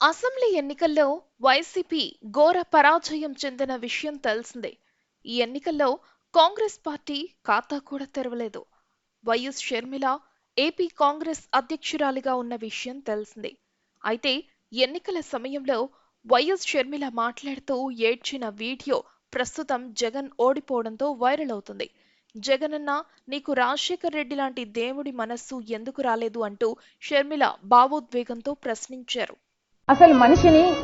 Assembly ఎన్నికల్లో YCP ఘోర పరాజయం చెందిన విషయం తెలిసిందే. ఈ ఎన్నికల్లో కాంగ్రెస్ పార్టీ ఖాతా కూడా తెరవలేదు. వైఎస్ షర్మిల ఏపీ కాంగ్రెస్ అధ్యక్షురాలిగా ఉన్న విషయం తెలిసిందే. అయితే ఎన్నికల సమయంలో వైఎస్ షర్మిల మాట్లాడుతూ ఏడ్చిన వీడియో ప్రస్తుతం జగన్ ఓడిపోవడంతో వైరల్ అవుతుంది. జగనన్న, నీకు రాజశేఖర్ రెడ్డి లాంటి దేవుడి మనస్సు ఎందుకు రాలేదు అంటూ షర్మిల భావోద్వేగంతో ప్రశ్నించారు. అసలు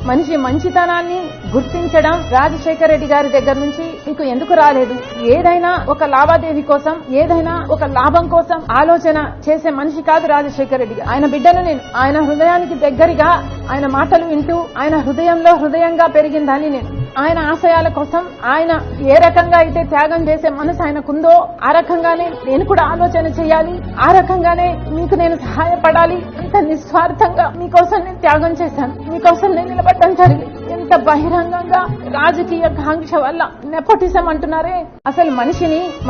మనిషి మంచితనాన్ని గుర్తించడం రాజశేఖర రెడ్డి గారి దగ్గర నుంచి మీకు ఎందుకు రాలేదు? ఏదైనా ఒక లావాదేవీ కోసం, ఏదైనా ఒక లాభం కోసం ఆలోచన చేసే మనిషి కాదు రాజశేఖర రెడ్డి గారు. ఆయన బిడ్డను నేను, ఆయన హృదయానికి దగ్గరగా ఆయన మాటలు వింటూ ఆయన హృదయంలో హృదయంగా పెరిగిందని నేను. ఆయన ఆశయాల కోసం ఆయన ఏ రకంగా అయితే త్యాగం చేసే మనసు ఆయనకుందో ఆ రకంగానే నేను కూడా ఆలోచన చేయాలి, ఆ రకంగానే మీకు నేను సహాయపడాలి. ఇంత నిస్వార్థంగా మీకోసం నేను త్యాగం చేశాను, మీకోసం నేను నిలబడటం జరిగింది. ఎంత బహిరంగంగా రాజకీయ కాంక్ష వల్ల నెపోటిజం అంటున్నారే. అసలు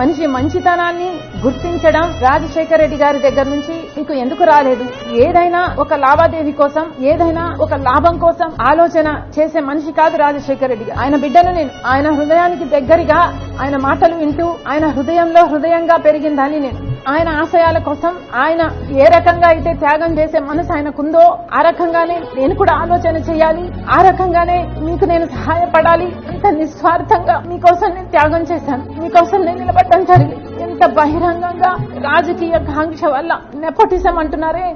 మనిషి మంచితనాన్ని గుర్తించడం రాజశేఖర రెడ్డి గారి దగ్గర నుంచి మీకు ఎందుకు రాలేదు? ఏదైనా ఒక లావాదేవీ కోసం, ఏదైనా ఒక లాభం కోసం ఆలోచన చేసే మనిషి కాదు రాజశేఖర రెడ్డి గారు. ఆయన బిడ్డను నేను, ఆయన హృదయానికి దగ్గరగా ఆయన మాటలు వింటూ ఆయన హృదయంలో హృదయంగా పెరిగిందని నేను. ఆయన ఆశయాల కోసం ఆయన ఏ రకంగా అయితే త్యాగం చేసే మనసు ఆయనకుందో ఆ రకంగానే నేను కూడా ఆలోచన చేయాలి, ఆ రకంగానే మీకు నేను సహాయపడాలి. ఇంత నిస్వార్థంగా మీకోసం నేను త్యాగం చేశాను, మీకోసం నేను నిలబడటం జరిగింది. ఎంత బహిరంగంగా రాజకీయ కాంక్ష వల్ల నెపోటిజం అంటున్నారే.